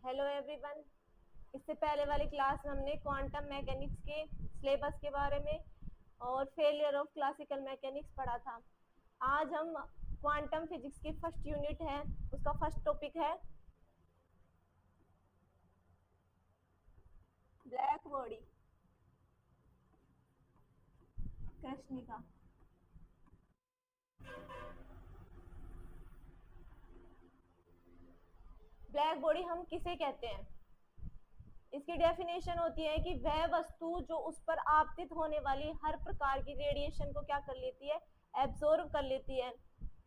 Hello everyone. इससे पहले वाली क्लास में हमने क्वांटम मैकेनिक्स के सिलेबस के बारे में और फेलियर ऑफ क्लासिकल मैकेनिक्स पढ़ा था। आज हम क्वांटम फिजिक्स की फर्स्ट यूनिट है, उसका फर्स्ट टॉपिक है ब्लैक बॉडी कृष्णिका। ब्लैक बॉडी हम किसे कहते हैं? इसकी डेफिनेशन होती है कि वह वस्तु जो उस पर आपतित होने वाली हर प्रकार की रेडिएशन को क्या कर लेती है, एब्जॉर्ब कर लेती है,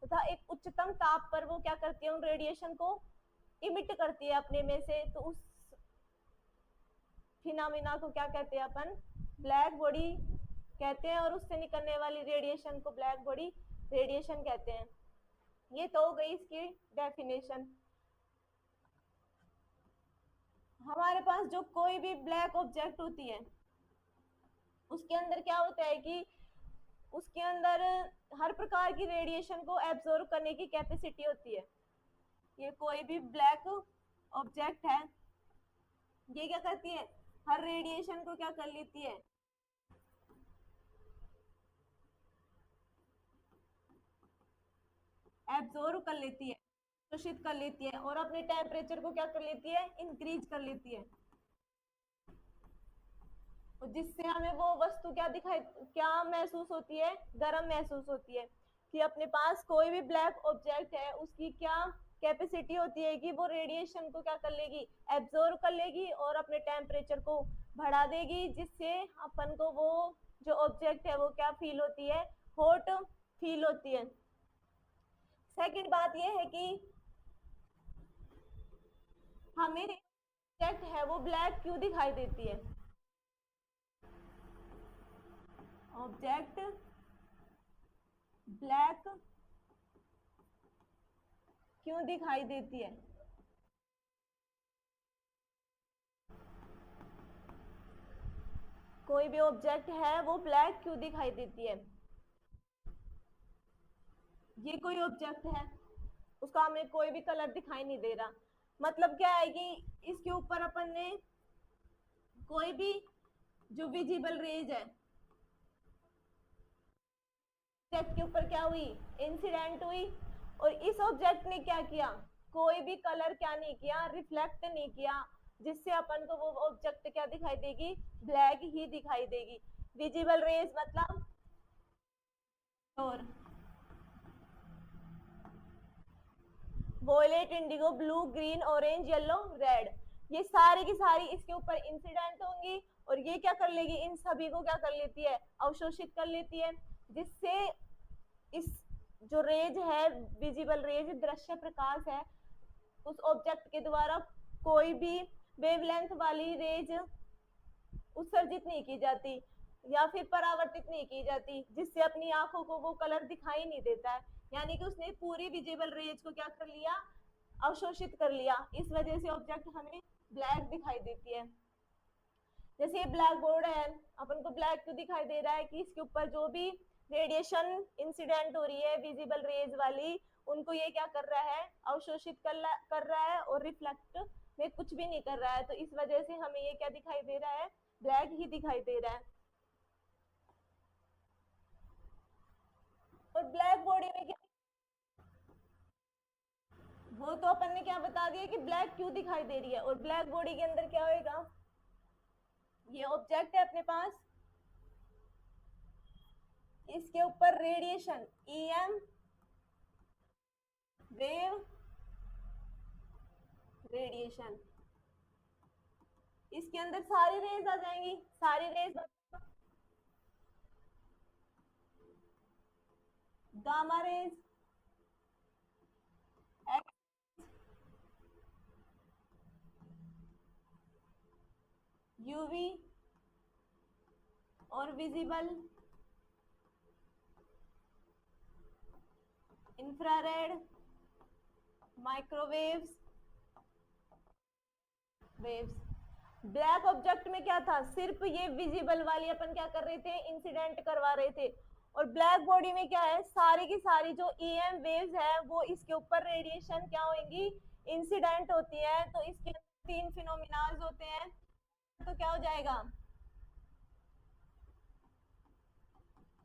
तथा एक उच्चतम ताप पर वो क्या करती है, उन रेडिएशन को इमिट करती है अपने में से। तो उस फिनोमेना को क्या कहते हैं अपन? ब्लैक बॉडी कहते हैं, और उससे निकलने वाली रेडिएशन को ब्लैक बॉडी रेडिएशन कहते हैं। ये तो हो गई इसकी डेफिनेशन। हमारे पास जो कोई भी ब्लैक ऑब्जेक्ट होती है उसके अंदर क्या होता है कि उसके अंदर हर प्रकार की रेडिएशन को एब्जॉर्ब करने की कैपेसिटी होती है। ये कोई भी ब्लैक ऑब्जेक्ट है, ये क्या करती है, हर रेडिएशन को क्या कर लेती है, एब्जॉर्ब कर लेती है, शोषित कर लेती है, और अपने टेम्परेचर को क्या कर लेती है, इंक्रीज कर लेती है, जिससे हमें वो वस्तु क्या महसूस होती है, गर्म महसूस होती है। कि अपने पास कोई भी ब्लैक ऑब्जेक्ट है, उसकी क्या कैपेसिटी होती है कि वो रेडिएशन को क्या कर लेगी, एब्जॉर्ब कर लेगी और अपने टेम्परेचर को बढ़ा देगी, जिससे अपन को वो जो ऑब्जेक्ट है वो क्या फील होती है, हॉट फील होती है। सेकंड बात ये है कि हमें ऑब्जेक्ट है वो ब्लैक क्यों दिखाई देती है? ऑब्जेक्ट ब्लैक क्यों दिखाई देती है? कोई भी ऑब्जेक्ट है वो ब्लैक क्यों दिखाई देती है? ये कोई ऑब्जेक्ट है, उसका हमें कोई भी कलर दिखाई नहीं दे रहा। मतलब क्या है कि इसके ऊपर अपन ने कोई भी जो विजिबल रेज है ऑब्जेक्ट के ऊपर क्या हुई, इंसिडेंट हुई, और इस ऑब्जेक्ट ने क्या किया, कोई भी कलर क्या नहीं किया, रिफ्लेक्ट नहीं किया, जिससे अपन को वो ऑब्जेक्ट क्या दिखाई देगी, ब्लैक ही दिखाई देगी। विजिबल रेज मतलब और violet, indigo, blue, green, orange, yellow, red, ये सारी की सारी इसके ऊपर इंसिडेंट होंगी, और ये क्या कर लेगी, इन सभी को क्या कर लेती है, अवशोषित कर लेती है, जिससे इस जो रेज है, विजिबल रेज, दृश्य प्रकाश है, उस ऑब्जेक्ट के द्वारा कोई भी वेवलेंथ वाली रेज उत्सर्जित नहीं की जाती या फिर परावर्तित नहीं की जाती, जिससे अपनी आंखों को वो कलर दिखाई नहीं देता है। यानी कि उसने पूरी विजिबल रेज को क्या कर लिया, अवशोषित कर लिया। इस वजह से ऑब्जेक्ट हमें ब्लैक दिखाई देती है। जैसे ये ब्लैक बोर्ड है, अपन को ब्लैक क्यों दिखाई दे रहा है कि इसके ऊपर जो भी रेडिएशन इंसिडेंट हो रही है विजिबल रेज वाली, उनको ये क्या कर रहा है, अवशोषित कर रहा है, और रिफ्लेक्ट में कुछ भी नहीं कर रहा है। तो इस वजह से हमें ये क्या दिखाई दे रहा है, ब्लैक ही दिखाई दे रहा है। और ब्लैक बॉडी में क्या, वो तो अपन ने क्या बता दिया कि ब्लैक क्यों दिखाई दे रही है। और ब्लैक बॉडी के अंदर क्या होएगा, ये ऑब्जेक्ट है अपने पास, इसके ऊपर रेडिएशन ईएम वेव रेडिएशन, इसके अंदर सारी रेज आ जाएंगी, सारी रेज गामा रेज, यूवी और visible, infrared, microwaves, waves. Black object में क्या था, सिर्फ ये विजिबल वाली अपन क्या कर रहे थे, इंसिडेंट करवा रहे थे। और ब्लैक बॉडी में क्या है, सारी की सारी जो ईएम वेव्स है वो इसके ऊपर रेडिएशन क्या होंगी, इंसिडेंट होती है। तो इसके तीन फिनोमिनाज होते हैं, तो क्या हो जाएगा,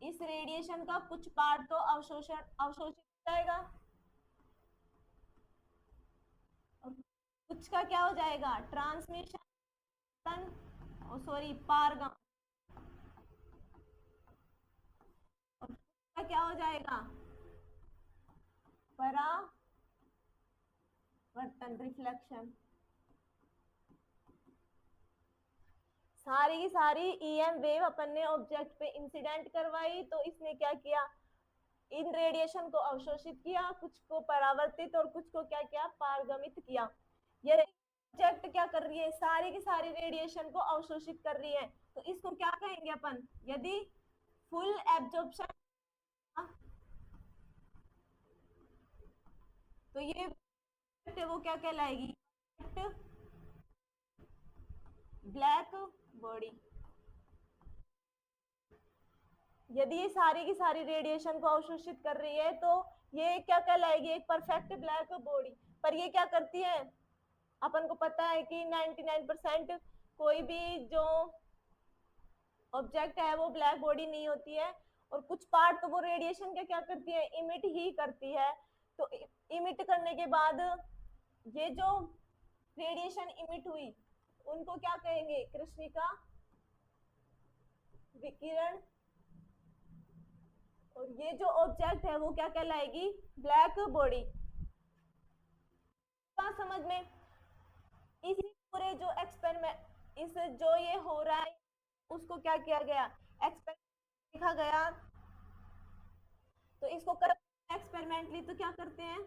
इस रेडिएशन का कुछ पार्ट तो अवशोषित हो जाएगा और कुछ का क्या हो जाएगा, ट्रांसमिशन, सॉरी पारगमन, और कुछ का क्या हो जाएगा, परावर्तन, रिफ्लेक्शन। सारी की सारी ईएम वेव अपन ने ऑब्जेक्ट पे इंसिडेंट करवाई, तो इसने क्या किया, इन रेडिएशन को अवशोषित किया, कुछ को परावर्तित और कुछ को क्या किया, पारगमित किया। ये ऑब्जेक्ट क्या कर रही है, सारी की सारी रेडिएशन को अवशोषित कर रही है, तो इसको क्या कहेंगे अपन, यदि फुल एब्जॉर्प्शन, तो ये वो क्या कहलाएगी, ब्लैक बॉडी। यदि ये सारी की सारी रेडिएशन को अवशोषित कर रही है तो ये क्या कहलाएगी, एक परफेक्ट ब्लैक बॉडी। पर ये क्या करती है, अपन को पता है कि 99% कोई भी जो ऑब्जेक्ट है वो ब्लैक बॉडी नहीं होती है, और कुछ पार्ट तो वो रेडिएशन के क्या करती है, इमिट ही करती है। तो इमिट करने के बाद ये जो रेडिएशन इमिट हुई उनको क्या कहेंगे, कृष्णिका विकिरण, और ये जो ऑब्जेक्ट है वो क्या कहलाएगी, ब्लैक बॉडी। समझ में, इसी पूरे जो एक्सपेरिमेंट, इस जो ये हो रहा है उसको क्या किया गया, एक्सपेरिमेंट देखा गया, तो इसको कर एक्सपेरिमेंटली तो क्या करते हैं,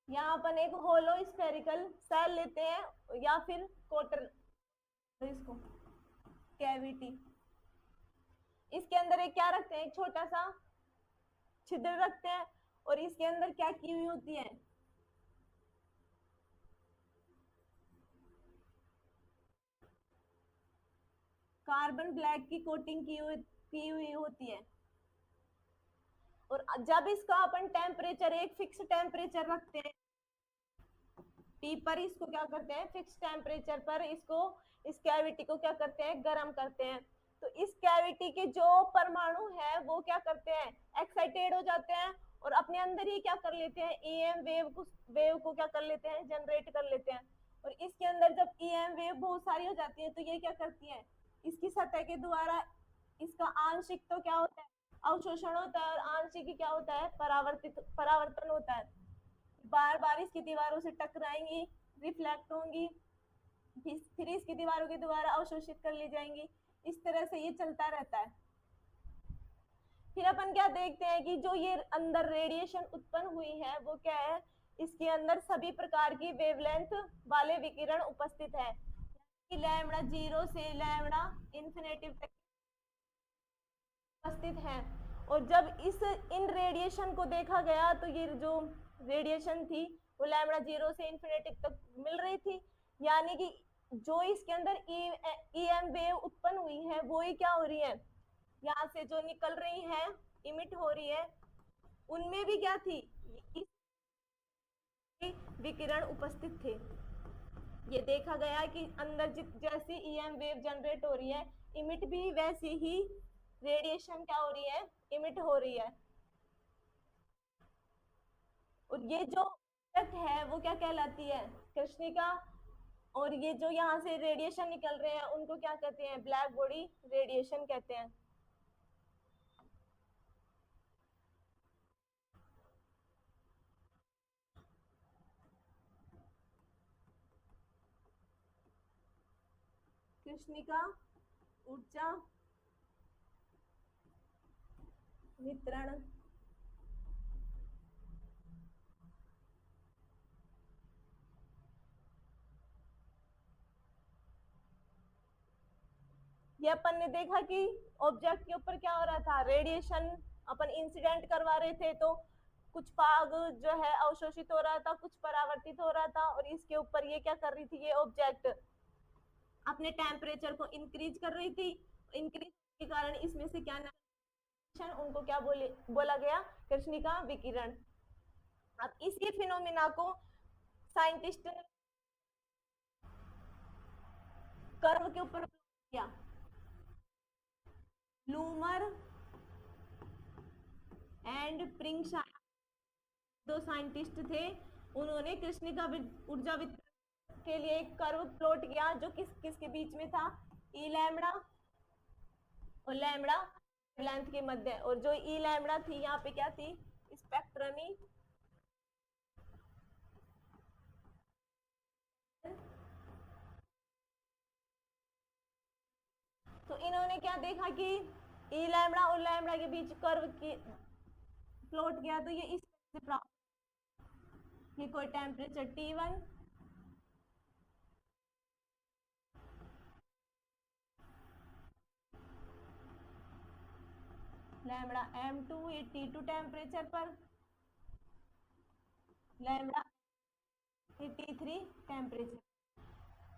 यहाँ अपन एक होलो स्फेरिकल सेल लेते हैं या फिर क्वार्टर, इसको कैविटी, इसके अंदर एक क्या रखते हैं, एक छोटा सा छिद्र रखते हैं, और इसके अंदर क्या की हुई होती है, कार्बन ब्लैक की कोटिंग की हुई होती है। और जब इसका अपन टेम्परेचर, एक फिक्स टेम्परेचर रखते हैं टी पर, इसको क्या करते हैं, फिक्स टेम्परेचर पर इसको, इस कैविटी को क्या करते हैं, गर्म करते हैं। तो इस कैविटी के जो परमाणु है वो क्या करते हैं, एक्साइटेड हो जाते हैं और अपने अंदर ही क्या कर लेते हैं, ईएम वेव को क्या कर लेते हैं, जनरेट कर लेते हैं। और इसके अंदर जब ईएम वेव बहुत सारी हो जाती है तो ये क्या करती है, इसकी सतह के द्वारा इसका आंशिक तो क्या होता है, अवशोषण होता है, और आंशिक क्या होता है, परावर्तन होता है। बार बार इसकी दीवारों से टकराएंगी, रिफ्लेक्ट होंगी, फिर इसकी दीवारों के द्वारा अवशोषित कर ली जाएंगी। इस तरह से ये चलता रहता है। फिर अपन क्या देखते हैं कि जो ये अंदर रेडिएशन उत्पन्न हुई है वो क्या है, इसके अंदर सभी प्रकार की वेवलेंथ वाले विकिरण उपस्थित है, लैम्डा 0 से लैम्डा इंफिनिटी तक उपस्थित हैं। और जब इन रेडिएशन को देखा गया तो ये जो रेडिएशन थी वो लैम्डा 0 से इंफिनिटी तक मिल रही थी, यानी कि जो इसके अंदर ईएम वेव उत्पन्न हुई है वो ही क्या हो रही है, यहाँ से जो निकल रही है, इमिट हो रही है, उनमें भी क्या थी, विकिरण उपस्थित थे। ये देखा गया कि अंदर जैसी ईएम वेव जनरेट हो रही है, इमिट भी वैसी ही रेडिएशन क्या हो रही है, इमिट हो रही है। और ये जो है वो क्या कहलाती है, कृष्णिका, और ये जो यहाँ से रेडिएशन निकल रहे हैं उनको क्या कहते हैं, ब्लैक बॉडी रेडिएशन कहते हैं। कृष्णिका ऊर्जा वितरण, ये अपन ने देखा कि ऑब्जेक्ट के ऊपर क्या हो रहा था, रेडिएशन अपन इंसिडेंट करवा रहे थे, तो कुछ भाग जो है अवशोषित हो रहा था, कुछ परावर्तित हो रहा था, और इसके ऊपर ये क्या कर रही थी, ये ऑब्जेक्ट अपने टेम्परेचर को इंक्रीज कर रही थी। इंक्रीज के कारण इसमें से क्या उनको क्या बोला गया, कृष्णिका विकिरण। अब इसी फिनोमिना को साइंटिस्ट ने कर्व के ऊपर किया। लूमर एंड प्रिंगशायर दो साइंटिस्ट थे, उन्होंने कृष्णिका ऊर्जा वितरण के लिए एक कर्व प्लॉट किया जो किसके बीच में था, ई लैम्बडा और लैम्बडा लेंथ के मध्य। और जो ई लैम्बडा थी यहाँ पे क्या थी, स्पेक्ट्रमी तो इन्होंने क्या देखा कि ई लैम्बडा और लैम्बडा के बीच कर्व की प्लॉट किया, तो ये इस तरह से प्राप्त, ये कोई टेम्परेचर T1 लैम्बडा M2 ये T2 टेम्परेचर पर, लैम्बडा ये T3 टेम्परेचर।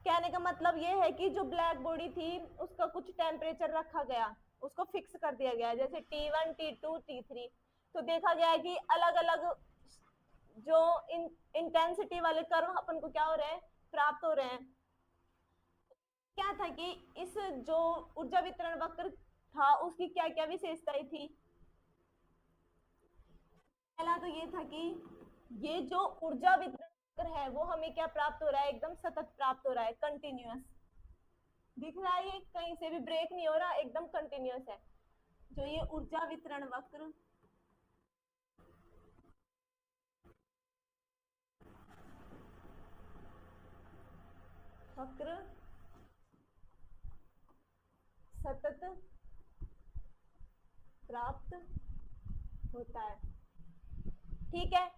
कहने का मतलब ये है कि जो ब्लैक बॉडी थी उसका कुछ टेम्परेचर रखा गया, उसको फिक्स कर दिया गया, जैसे T1 T2 T3। तो देखा गया है कि अलग अलग जो इंटेंसिटी वाले कर्व अपन को क्या हो रहे हैं, प्राप्त हो रहे हैं। क्या था कि इस जो ऊर्जा वितरण वक्र था उसकी क्या क्या विशेषताएं थी। पहला तो ये था कि ये जो ऊर्जा वितरण वक्र है वो हमें क्या प्राप्त हो रहा है, एकदम सतत प्राप्त हो रहा है, कंटिन्यूअस दिख रहा है, ये कहीं से भी ब्रेक नहीं हो रहा, एकदम कंटिन्यूअस है। जो ये ऊर्जा वितरण वक्र वक्र सतत प्राप्त होता है। ठीक है,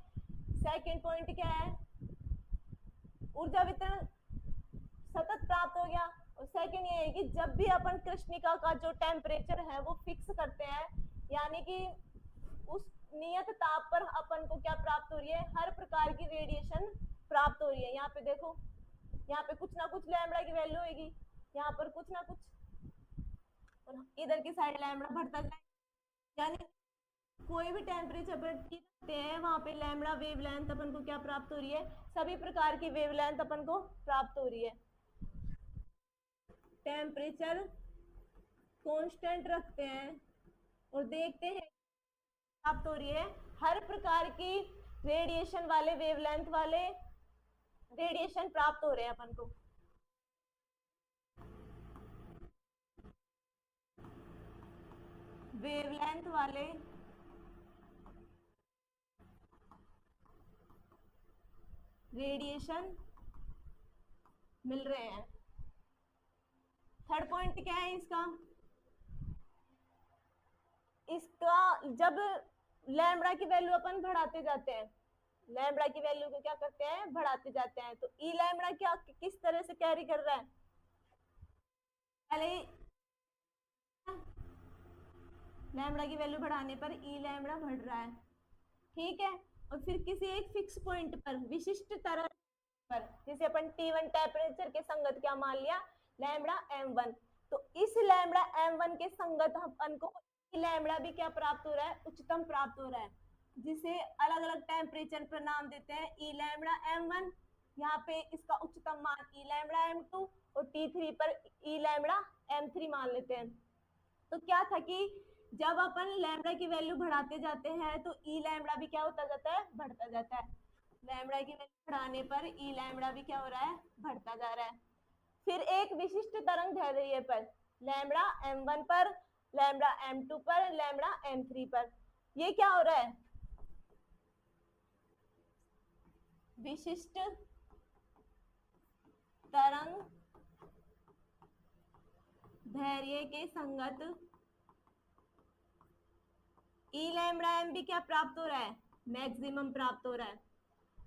सेकंड पॉइंट क्या है, ऊर्जा वितरण सतत प्राप्त हो गया। और सेकंड ये है कि जब भी अपन कृष्णिका का जो टेम्परेचर है वो फिक्स करते हैं, यानी कि उस नियत ताप पर अपन को क्या प्राप्त हो रही है, हर प्रकार की रेडिएशन प्राप्त हो रही है। यहाँ पे देखो, यहाँ पे कुछ ना कुछ लैम्बडा की वैल्यू होगी, यहाँ पर कुछ ना कुछ, और इधर की साइड लैम्बडा बढ़ता जाए, यानी कोई भी टेम्परेचर पर रखते हैं वहां पे लैम्बडा वेवलेंथ अपन को क्या प्राप्त हो रही है, सभी प्रकार की वेवलेंथ अपन को प्राप्त हो रही है। टेम्परेचर कांस्टेंट रखते हैं और देखते हैं प्राप्त हो रही है, हर प्रकार की रेडिएशन वाले वेवलेंथ वाले रेडिएशन प्राप्त हो रहे हैं अपन को। वेवलेंथ वाले रेडिएशन मिल रहे हैं। थर्ड पॉइंट क्या है इसका जब लैम्बडा की वैल्यू अपन बढ़ाते जाते हैं, लैम्बडा की वैल्यू को क्या करते हैं, बढ़ाते जाते हैं, तो ई लैम्बडा क्या किस तरह से कैरी कर रहा है, पहले लैम्बडा की वैल्यू बढ़ाने पर ई लैम्बडा बढ़ रहा है, ठीक है। और फिर किसी एक फिक्स पॉइंट पर विशिष्ट तरंग पर, जैसे अपन T1 टेम्परेचर के संगत क्या मान लिया, लैम्बडा M1, तो इस लैम्बडा M1 के संगत अपन को लैम्बडा भी क्या प्राप्त हो रहा है, उच्चतम प्राप्त हो रहा है, जिसे अलग अलग टेम्परेचर पर नाम देते हैं ई लैम्बडा M1, यहाँ पे इसका उच्चतम मान ई लैम्बडा M2 और T3 पर ई लैम्बडा M3 मान लेते हैं। तो क्या था कि जब अपन लैम्बडा की वैल्यू बढ़ाते जाते हैं तो ई लैम्बडा भी क्या होता जाता है, बढ़ता जाता है। लैम्बडा की वैल्यू बढ़ाने पर ई लैम्बडा भी क्या हो रहा है, बढ़ता जा रहा है। फिर एक विशिष्ट तरंग दैर्ध्य पर, लैम्बडा M1 पर, लैम्बडा M2 पर, लैम्बडा M3 पर, ये क्या हो रहा है, विशिष्ट तरंग दैर्ध्य के संगत ई लैम्बडा एम भी क्या प्राप्त हो रहा है, मैक्सिमम प्राप्त हो रहा है।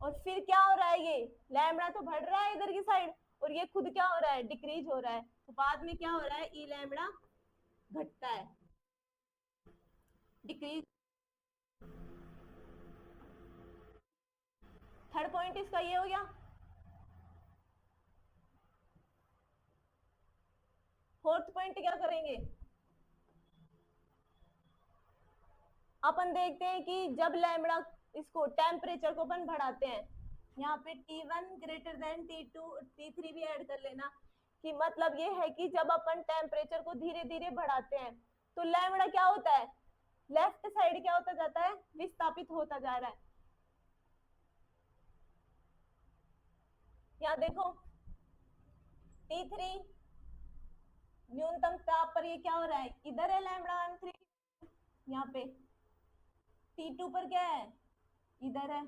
और फिर क्या हो रहा है, ये लैम्बडा तो बढ़ रहा है इधर की साइड, और ये खुद क्या हो रहा है, डिक्रीज हो रहा है। तो बाद में क्या हो रहा है, ई लैम्बडा घटता है, डिक्रीज। थर्ड पॉइंट इसका ये हो गया। फोर्थ पॉइंट क्या करेंगे, अपन देखते हैं कि जब लैम्बडा, इसको टेम्परेचर को अपन बढ़ाते हैं, यहाँ पे T1 greater than T2, T3 भी ऐड कर लेना, कि मतलब ये है कि जब अपन टेम्परेचर को धीरे धीरे बढ़ाते हैं तो लैम्बडा क्या होता है, लेफ्ट साइड क्या होता जाता है, विस्थापित होता जा रहा है। यहाँ देखो T3 न्यूनतम ताप पर ये क्या हो रहा है, इधर है लैम्बडा M3, यहाँ पे T2 पर क्या है, इधर है,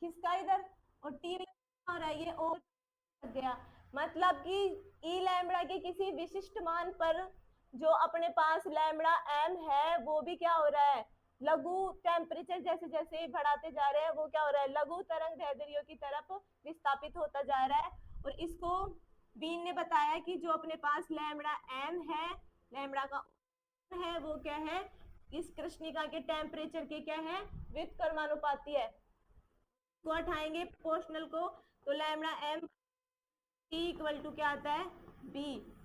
किसका इधर, और T हो रहा है ये और गया, मतलब कि ई लैम्बडा के किसी विशिष्ट मान पर जो अपने पास लैम्बडा एम है वो भी क्या हो रहा है, लघु टेम्परेचर जैसे जैसे बढ़ाते जा रहे हैं वो क्या हो रहा है, लघु तरंग दैर्ध्यों की तरफ विस्थापित होता जा रहा है। और इसको बीन ने बताया कि जो अपने पास लैम्बडा एम है, लैम्बडा का है वो क्या है, इस कृष्णिका के टेम्परेचर के क्या है, व्युत्क्रमानुपाती है। को हटाएंगे प्रोपोर्शनल को, तो lambda M T equal to क्या आता है, B,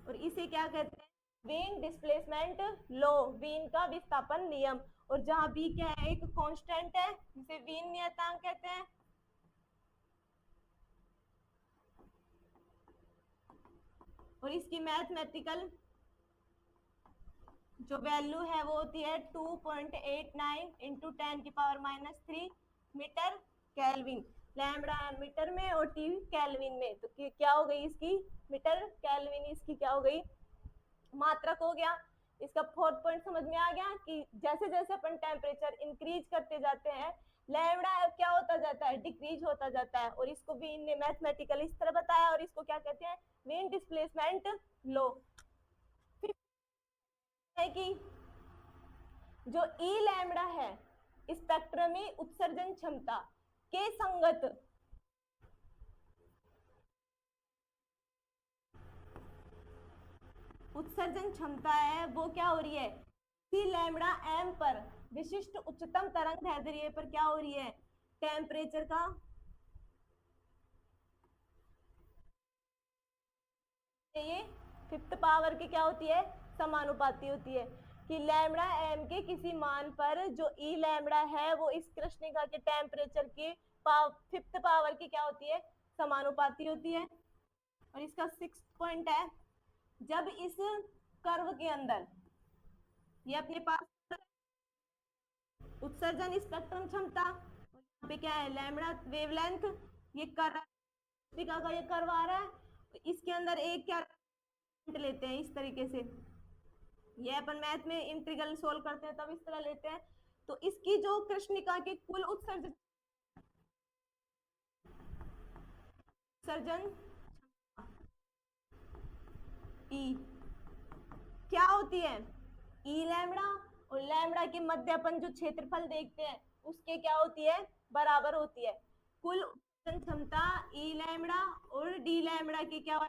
और इसे क्या कहते हैं, वीन डिस्प्लेसमेंट लो, वीन का विस्थापन नियम। और जहां B क्या है, एक कांस्टेंट है जिसे वीन नियतांक कहते हैं। और इसकी मैथमेटिकल जो वैल्यू है वो होती है 2.89 into 10⁻³ metre kelvin, lambda metre में और T केल्विन में, तो क्या हो गई इसकी मीटर केल्विन, इसकी क्या हो गई मात्रक हो गया। इसका फोर्थ पॉइंट समझ में आ गया कि जैसे जैसे अपन टेम्परेचर इंक्रीज करते जाते हैं लैम्बडा क्या होता जाता है, डिक्रीज होता जाता है। और इसको वीन ने मैथमेटिकल इस तरह बताया, और इसको क्या कहते हैं, वीन डिस्प्लेसमेंट लो। है कि जो ई लैम्बडा है स्पेक्ट्रम में उत्सर्जन क्षमता के संगत उत्सर्जन क्षमता है वो क्या हो रही है, सी लैम्बडा एम पर विशिष्ट उच्चतम तरंग दैर्ध्य पर क्या हो रही है, टेम्परेचर का ये फिफ्थ पावर की क्या होती है, समानुपाती होती है। कि लैम्बडा एम के किसी मान पर जो ई लैम्बडा है वो इस कृष्णिका के टेम्परेचर की फिफ्थ पावर की क्या होती है, समानुपाती होती है। और इसका सिक्स्थ पॉइंट है, जब इस कर्व के अंदर ये अपने पास उत्सर्जन स्पेक्ट्रम क्षमता, और यहाँ पे क्या है लैम्बडा वेवलेंथ, ये कर्व का ये कर्व आ रहा है, तो इसके अंदर एक क्या लेते हैं इस तरीके से, ये अपन मैथ में इंटीग्रल सोल्व करते हैं तब इस तरह लेते हैं। तो इसकी जो कृष्णिका के कुल उत्सर्जन ई क्या होती है, ई लैम्बडा, और लैम्बडा के मध्य अपन जो क्षेत्रफल देखते हैं उसके क्या होती है, बराबर होती है। कुल उत्सर्जन क्षमता ई लैम्बडा और डी लैम्बडा की क्या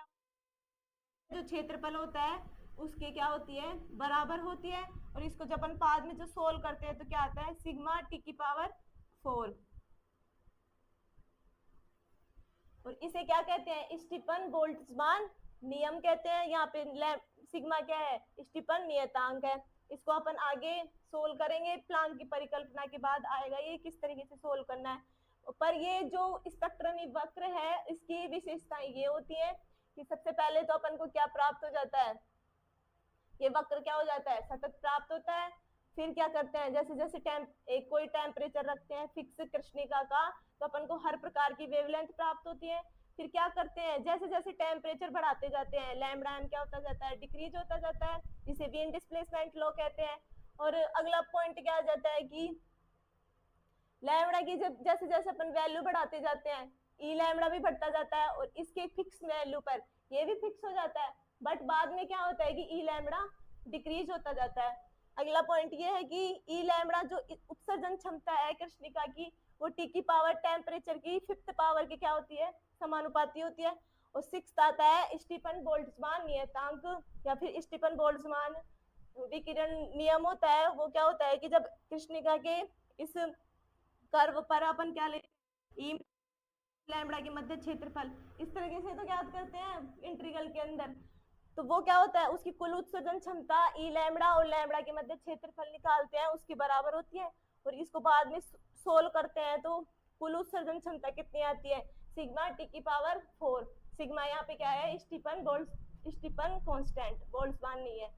जो क्षेत्रफल होता है उसके क्या होती है, बराबर होती है। और इसको जब अपन बाद में जो सोल्व करते हैं तो क्या आता है, सिग्मा टी की पावर 4। और इसे क्या कहते हैं, स्टीफन बोल्ट्जमान नियम कहते हैं। यहाँ पे सिग्मा क्या है, स्टीफन नियतांक है। इसको अपन आगे सोल्व करेंगे, प्लान की परिकल्पना के बाद आएगा ये किस तरीके से सोल्व करना है। पर ये जो स्पेक्ट्रमी वक्र है इसकी विशेषताएं ये होती है कि सबसे पहले तो अपन को क्या प्राप्त हो जाता है, ये वक्र क्या हो जाता है, सतत प्राप्त होता है। फिर क्या करते हैं, जैसे जैसे एक कोई टेम्परेचर रखते हैं फिक्स कृष्णिका का, तो अपन को हर प्रकार की वेवलेंथ प्राप्त होती है। फिर क्या करते हैं, जैसे जैसे टेम्परेचर बढ़ाते जाते हैं लैम्बडा एम क्या होता जाता है, डिक्रीज होता जाता है, जिसे वीन डिस्प्लेसमेंट लॉ कहते हैं। और अगला पॉइंट क्या आ जाता है कि लैम्बडा की जब जैसे जैसे अपन वैल्यू बढ़ाते जाते हैं ई लैम्बडा भी बढ़ता जाता है, और इसके फिक्स वैल्यू पर ये भी फिक्स हो जाता है। बट बाद में क्या होता है कि ई लैम्बडा डिक्रीज होता जाता है। अगला पॉइंट ये है कि ई लैम्बडा जो उत्सर्जन क्षमता है कृष्णिका की वो टी की पावर टेम्परेचर की फिफ्थ पावर की क्या होती है, समानुपाती होती है। और सिक्स आता है स्टीफन बोल्ट्जमान नियतांक, या फिर स्टीफन बोल्ट्जमान विकिरण नियम होता है। वो क्या होता है कि जब कृष्णिका के इस कर्व पर अपन क्या लेते हैं, लैम्बडा के मध्य क्षेत्रफल, इस तरीके से तो ज्ञात करते हैं इंटीग्रल के अंदर। तो वो क्या होता है, उसकी कुल उत्सर्जन क्षमता ई लैम्बडा और लैम्बडा के मध्य क्षेत्रफल निकालते हैं उसकी बराबर होती है, और इसको बाद में सोल्व करते हैं तो कुल उत्सर्जन क्षमता कितनी आती है, सिग्मा टी की पावर 4। सिग्मा यहाँ पे क्या है, स्टीफन कांस्टेंट, बोल्ट्जमान नहीं है।